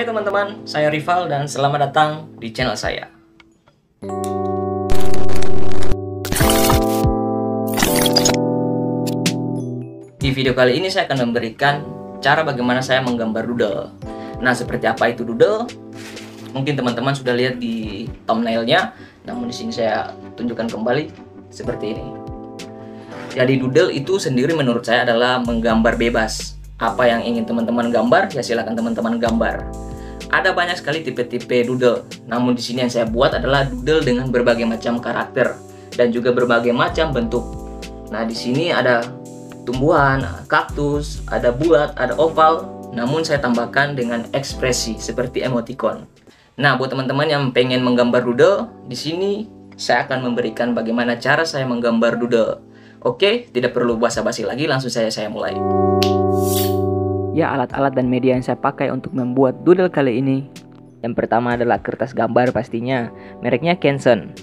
Hai teman-teman, saya Rival dan selamat datang di channel saya. Di video kali ini saya akan memberikan cara bagaimana saya menggambar doodle. Nah, seperti apa itu doodle? Mungkin teman-teman sudah lihat di thumbnailnya, namun di sini saya tunjukkan kembali seperti ini. Jadi doodle itu sendiri menurut saya adalah menggambar bebas. Apa yang ingin teman-teman gambar, ya silakan teman-teman gambar. Ada banyak sekali tipe-tipe doodle. Namun di sini yang saya buat adalah doodle dengan berbagai macam karakter dan juga berbagai macam bentuk. Nah, di sini ada tumbuhan, kaktus, ada bulat, ada oval. Namun saya tambahkan dengan ekspresi seperti emoticon. Nah, buat teman-teman yang pengen menggambar doodle, di sini saya akan memberikan bagaimana cara saya menggambar doodle. Oke, tidak perlu basa-basi lagi, langsung saja saya mulai. Ya, alat-alat dan media yang saya pakai untuk membuat doodle kali ini. Yang pertama adalah kertas gambar pastinya, mereknya Canson.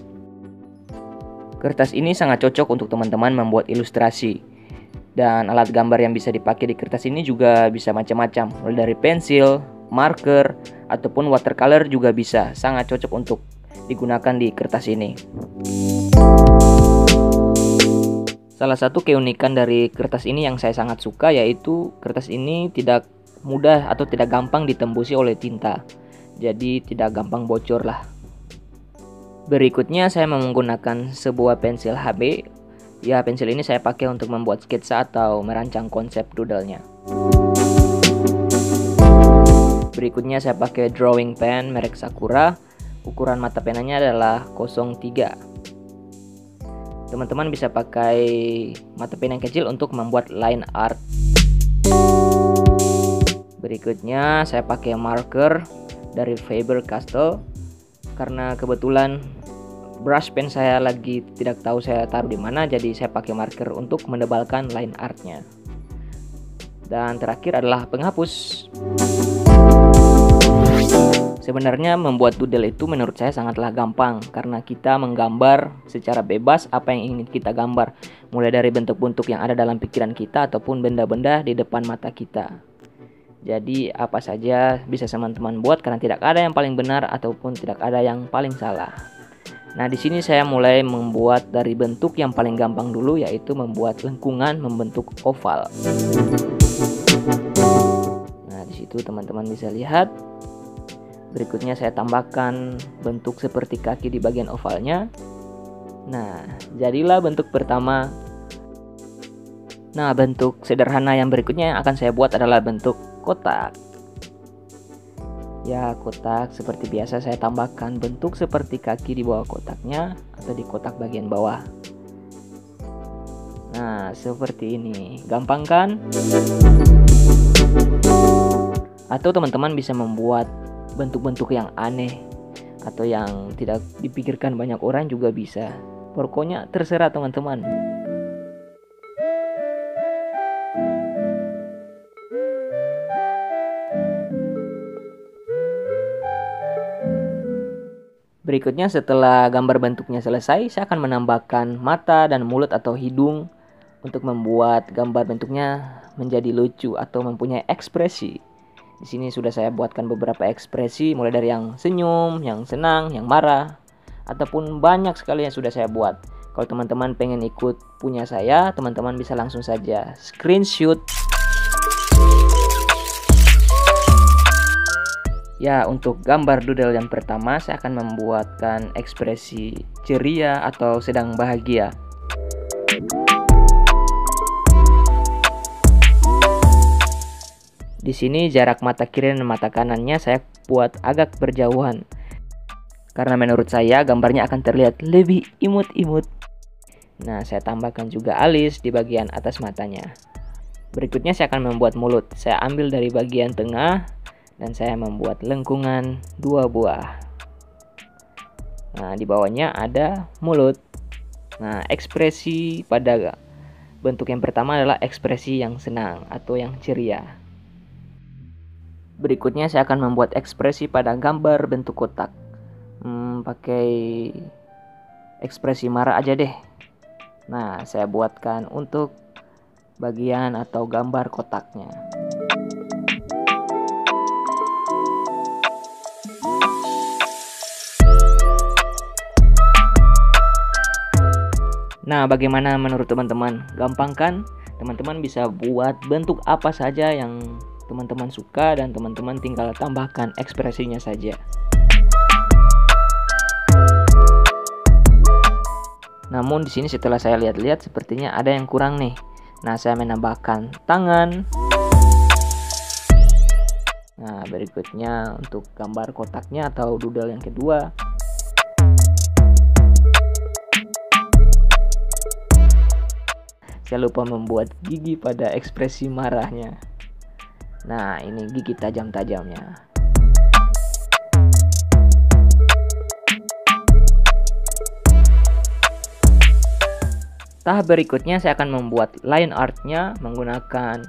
Kertas ini sangat cocok untuk teman-teman membuat ilustrasi. Dan alat gambar yang bisa dipakai di kertas ini juga bisa macam-macam, mulai dari pensil, marker, ataupun watercolor juga bisa. Sangat cocok untuk digunakan di kertas ini. Salah satu keunikan dari kertas ini yang saya sangat suka yaitu kertas ini tidak mudah atau tidak gampang ditembusi oleh tinta. Jadi tidak gampang bocor lah. Berikutnya saya menggunakan sebuah pensil HB. Ya, pensil ini saya pakai untuk membuat sketsa atau merancang konsep doodle-nya. Berikutnya saya pakai drawing pen merek Sakura. Ukuran mata penanya adalah 03. Teman-teman bisa pakai mata pen yang kecil untuk membuat line art. Berikutnya saya pakai marker dari Faber-Castell. Karena kebetulan brush pen saya lagi tidak tahu saya taruh di mana, jadi saya pakai marker untuk menebalkan line artnya. Dan terakhir adalah penghapus. Sebenarnya membuat doodle itu menurut saya sangatlah gampang karena kita menggambar secara bebas apa yang ingin kita gambar, mulai dari bentuk-bentuk yang ada dalam pikiran kita ataupun benda-benda di depan mata kita. Jadi apa saja bisa teman-teman buat karena tidak ada yang paling benar ataupun tidak ada yang paling salah. Nah, di sini saya mulai membuat dari bentuk yang paling gampang dulu, yaitu membuat lengkungan membentuk oval. Nah, di situ teman-teman bisa lihat. Berikutnya saya tambahkan bentuk seperti kaki di bagian ovalnya. Nah, jadilah bentuk pertama. Nah, bentuk sederhana yang berikutnya yang akan saya buat adalah bentuk kotak. Ya, kotak seperti biasa saya tambahkan bentuk seperti kaki di bawah kotaknya atau di kotak bagian bawah. Nah, seperti ini. Gampang kan? Atau teman-teman bisa membuat bentuk-bentuk yang aneh atau yang tidak dipikirkan banyak orang juga bisa. Pokoknya terserah teman-teman. Berikutnya setelah gambar bentuknya selesai, saya akan menambahkan mata dan mulut atau hidung untuk membuat gambar bentuknya menjadi lucu atau mempunyai ekspresi. Di sini sudah saya buatkan beberapa ekspresi, mulai dari yang senyum, yang senang, yang marah, ataupun banyak sekali yang sudah saya buat. Kalau teman-teman pengen ikut punya saya, teman-teman bisa langsung saja screenshot. Ya, untuk gambar doodle yang pertama, saya akan membuatkan ekspresi ceria atau sedang bahagia. Di sini jarak mata kiri dan mata kanannya saya buat agak berjauhan. Karena menurut saya gambarnya akan terlihat lebih imut-imut. Nah, saya tambahkan juga alis di bagian atas matanya. Berikutnya saya akan membuat mulut. Saya ambil dari bagian tengah dan saya membuat lengkungan 2 buah. Nah, di bawahnya ada mulut. Nah, ekspresi pada bentuk yang pertama adalah ekspresi yang senang atau yang ceria. Berikutnya saya akan membuat ekspresi pada gambar bentuk kotak. Pakai ekspresi marah aja deh. Nah, saya buatkan untuk bagian atau gambar kotaknya. Nah, bagaimana menurut teman-teman? Gampang kan? Teman-teman bisa buat bentuk apa saja yang teman-teman suka dan teman-teman tinggal tambahkan ekspresinya saja. Namun di sini setelah saya lihat-lihat sepertinya ada yang kurang nih. Nah, saya menambahkan tangan. Nah, berikutnya untuk gambar kotaknya atau doodle yang kedua. Saya lupa membuat gigi pada ekspresi marahnya. Nah, ini gigi tajam-tajamnya. Tahap berikutnya saya akan membuat line artnya menggunakan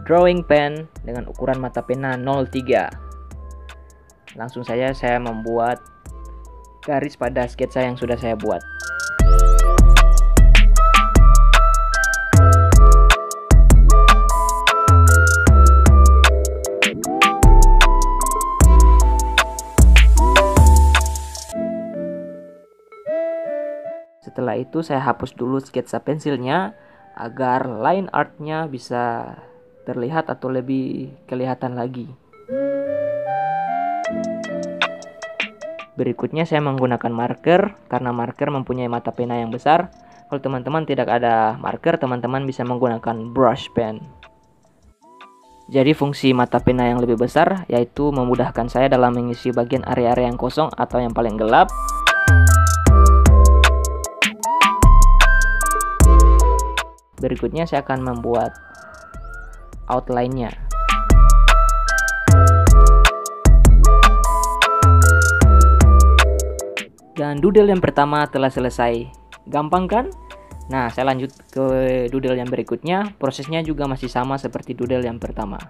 drawing pen dengan ukuran mata pena 03. Langsung saja saya membuat garis pada sketsa yang sudah saya buat. Setelah itu saya hapus dulu sketsa pensilnya agar line artnya bisa terlihat atau lebih kelihatan lagi. Berikutnya saya menggunakan marker karena marker mempunyai mata pena yang besar. Kalau teman-teman tidak ada marker, teman-teman bisa menggunakan brush pen. Jadi fungsi mata pena yang lebih besar yaitu memudahkan saya dalam mengisi bagian area-area yang kosong atau yang paling gelap. Berikutnya saya akan membuat outline-nya. Dan doodle yang pertama telah selesai. Gampang kan? Nah, saya lanjut ke doodle yang berikutnya. Prosesnya juga masih sama seperti doodle yang pertama.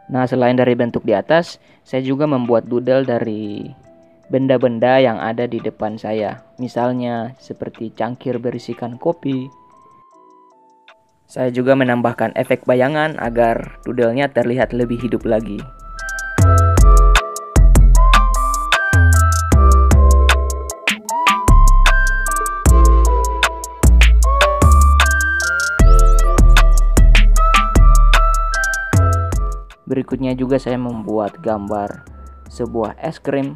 Nah, selain dari bentuk di atas, saya juga membuat doodle dari benda-benda yang ada di depan saya. Misalnya seperti cangkir berisikan kopi. Saya juga menambahkan efek bayangan agar doodle-nya terlihat lebih hidup lagi. Berikutnya juga saya membuat gambar sebuah es krim.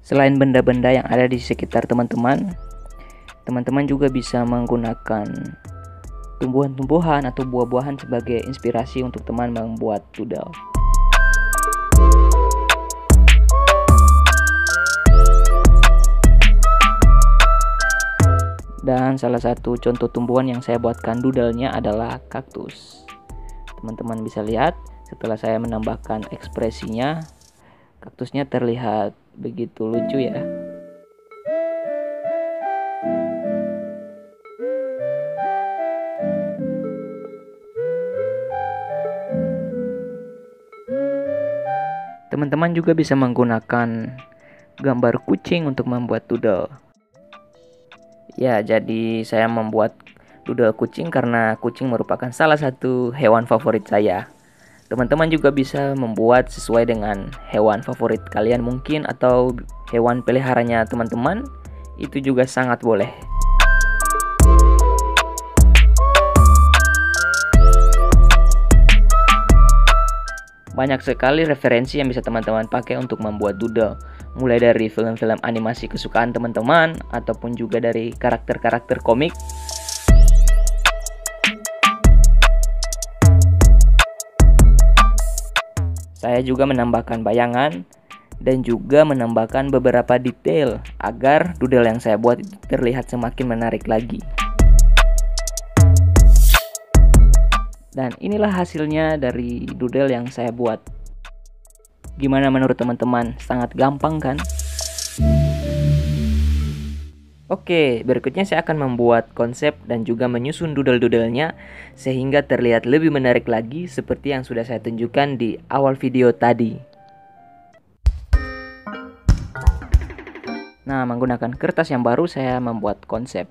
Selain benda-benda yang ada di sekitar teman-teman, teman-teman juga bisa menggunakan tumbuhan-tumbuhan atau buah-buahan sebagai inspirasi untuk teman membuat doodle. Dan salah satu contoh tumbuhan yang saya buatkan doodle-nya adalah kaktus. Teman-teman bisa lihat setelah saya menambahkan ekspresinya, kaktusnya terlihat begitu lucu ya. Teman-teman juga bisa menggunakan gambar kucing untuk membuat doodle. Ya, jadi saya membuat doodle kucing karena kucing merupakan salah satu hewan favorit saya. Teman-teman juga bisa membuat sesuai dengan hewan favorit kalian mungkin, atau hewan peliharanya teman-teman, itu juga sangat boleh. Banyak sekali referensi yang bisa teman-teman pakai untuk membuat doodle, mulai dari film-film animasi kesukaan teman-teman, ataupun juga dari karakter-karakter komik. Saya juga menambahkan bayangan dan juga menambahkan beberapa detail agar doodle yang saya buat terlihat semakin menarik lagi. Dan inilah hasilnya dari doodle yang saya buat. Gimana menurut teman-teman? Sangat gampang kan? Oke, berikutnya saya akan membuat konsep dan juga menyusun doodle-doodlenya sehingga terlihat lebih menarik lagi seperti yang sudah saya tunjukkan di awal video tadi. Nah, menggunakan kertas yang baru saya membuat konsep.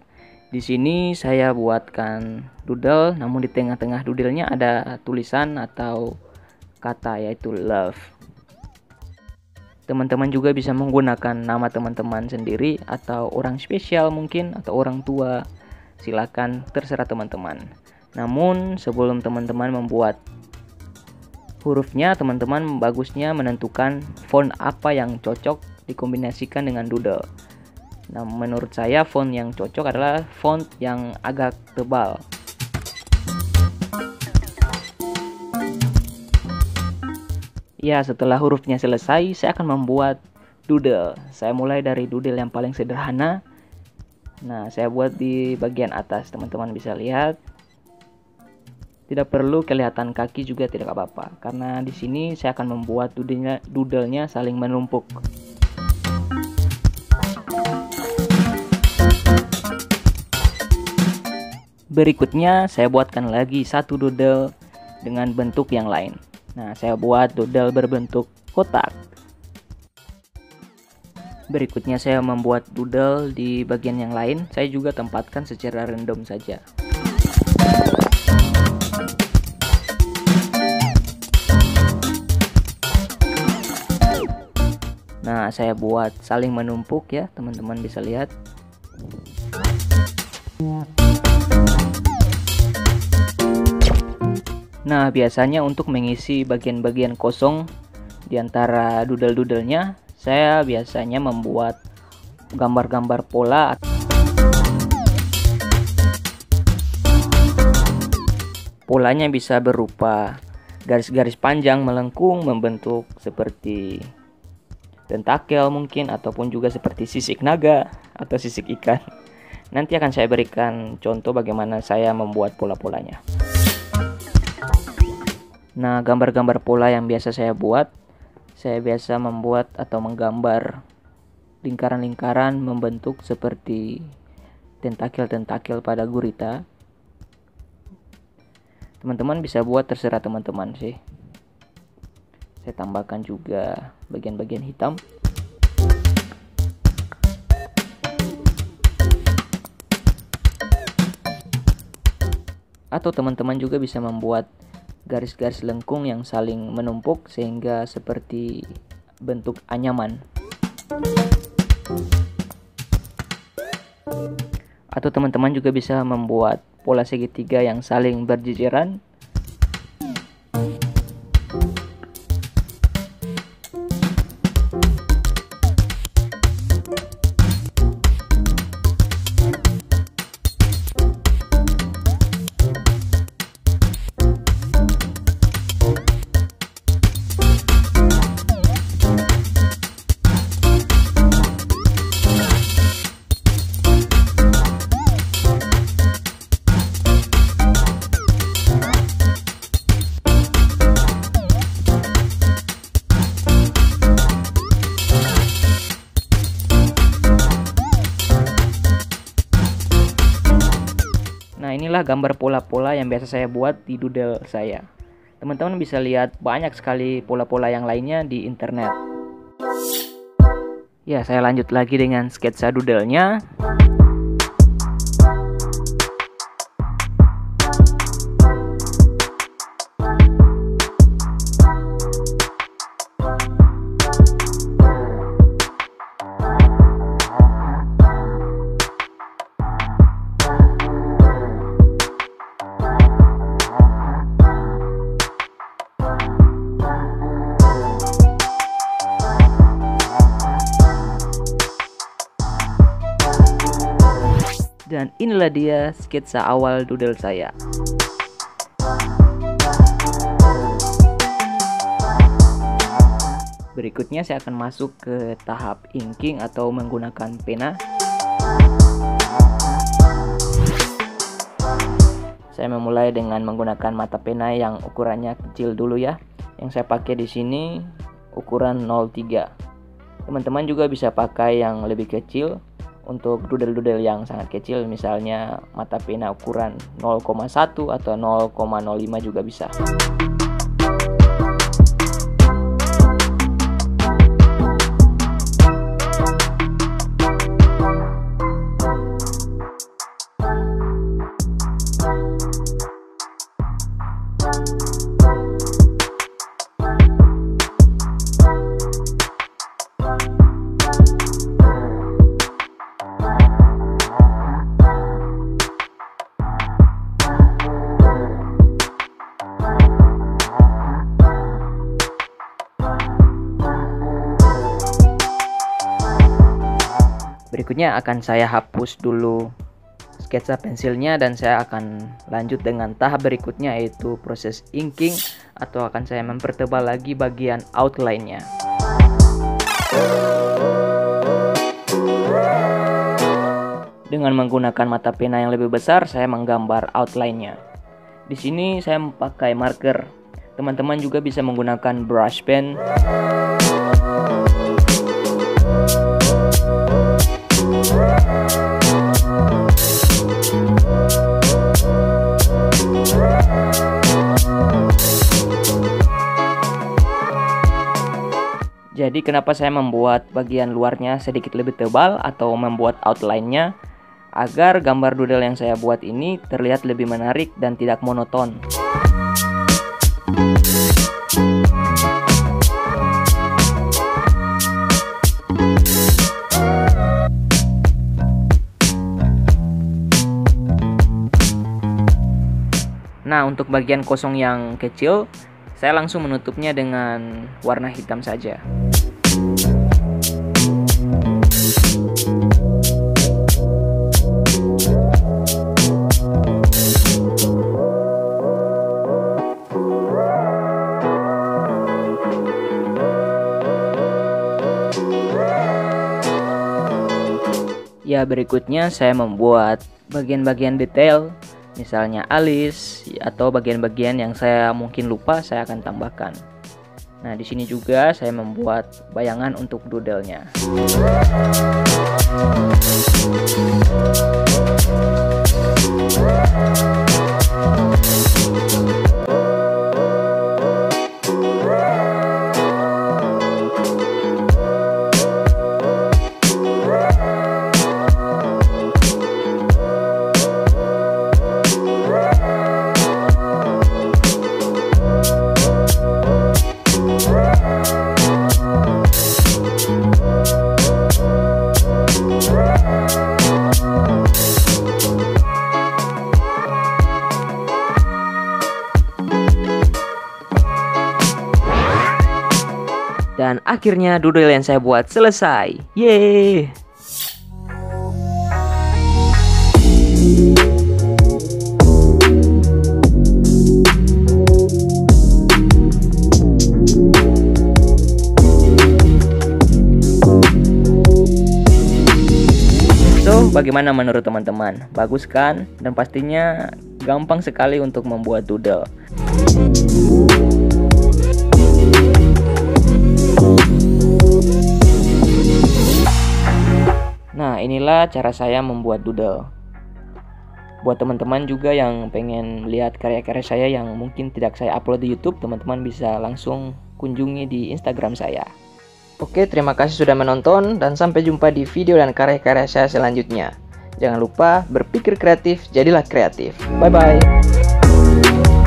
Di sini saya buatkan doodle, namun di tengah-tengah doodlenya ada tulisan atau kata yaitu love. Teman-teman juga bisa menggunakan nama teman-teman sendiri atau orang spesial mungkin atau orang tua. Silakan, terserah teman-teman. Namun sebelum teman-teman membuat hurufnya, teman-teman bagusnya menentukan font apa yang cocok dikombinasikan dengan doodle. Nah, menurut saya font yang cocok adalah font yang agak tebal. Ya, setelah hurufnya selesai, saya akan membuat doodle. Saya mulai dari doodle yang paling sederhana. Nah, saya buat di bagian atas, teman-teman bisa lihat. Tidak perlu kelihatan kaki juga tidak apa-apa, karena di sini saya akan membuat doodle-nya saling menumpuk. Berikutnya saya buatkan lagi satu doodle dengan bentuk yang lain. Nah, saya buat doodle berbentuk kotak. Berikutnya saya membuat doodle di bagian yang lain. Saya juga tempatkan secara random saja. Nah, saya buat saling menumpuk ya, teman-teman bisa lihat. Nah, biasanya untuk mengisi bagian-bagian kosong di antara doodle-doodlenya, saya biasanya membuat gambar-gambar pola. Polanya bisa berupa garis-garis panjang melengkung membentuk seperti tentakel mungkin, ataupun juga seperti sisik naga atau sisik ikan. Nanti akan saya berikan contoh bagaimana saya membuat pola-polanya. Nah, gambar-gambar pola yang biasa saya buat, saya biasa membuat atau menggambar lingkaran-lingkaran membentuk seperti tentakel-tentakel pada gurita. Teman-teman bisa buat terserah teman-teman sih. Saya tambahkan juga bagian-bagian hitam. Atau teman-teman juga bisa membuat garis-garis lengkung yang saling menumpuk sehingga seperti bentuk anyaman. Atau teman-teman juga bisa membuat pola segitiga yang saling berjejeran. Nah, inilah gambar pola-pola yang biasa saya buat di doodle saya. Teman-teman bisa lihat banyak sekali pola-pola yang lainnya di internet. Ya, saya lanjut lagi dengan sketsa doodle-nya. Dan inilah dia sketsa awal doodle saya. Berikutnya saya akan masuk ke tahap inking atau menggunakan pena. Saya memulai dengan menggunakan mata pena yang ukurannya kecil dulu ya. Yang saya pakai di sini ukuran 03. Teman-teman juga bisa pakai yang lebih kecil untuk doodle-doodle yang sangat kecil, misalnya mata pena ukuran 0,1 atau 0,05 juga bisa. Berikutnya akan saya hapus dulu sketsa pensilnya dan saya akan lanjut dengan tahap berikutnya, yaitu proses inking, atau akan saya mempertebal lagi bagian outline-nya. Dengan menggunakan mata pena yang lebih besar, saya menggambar outline-nya. Di sini saya memakai marker. Teman-teman juga bisa menggunakan brush pen. Jadi kenapa saya membuat bagian luarnya sedikit lebih tebal atau membuat outline-nya? Agar gambar doodle yang saya buat ini terlihat lebih menarik dan tidak monoton. Nah, untuk bagian kosong yang kecil, saya langsung menutupnya dengan warna hitam saja. Ya, berikutnya saya membuat bagian-bagian detail, misalnya alis atau bagian-bagian yang saya mungkin lupa, saya akan tambahkan. Nah, di sini juga saya membuat bayangan untuk doodle-nya. Dan akhirnya doodle yang saya buat selesai. Yeay! So, bagaimana menurut teman-teman? Bagus kan? Dan pastinya gampang sekali untuk membuat doodle. Nah, inilah cara saya membuat doodle. Buat teman-teman juga yang pengen lihat karya-karya saya yang mungkin tidak saya upload di YouTube, teman-teman bisa langsung kunjungi di Instagram saya. Oke, terima kasih sudah menonton dan sampai jumpa di video dan karya-karya saya selanjutnya. Jangan lupa berpikir kreatif, jadilah kreatif. Bye-bye.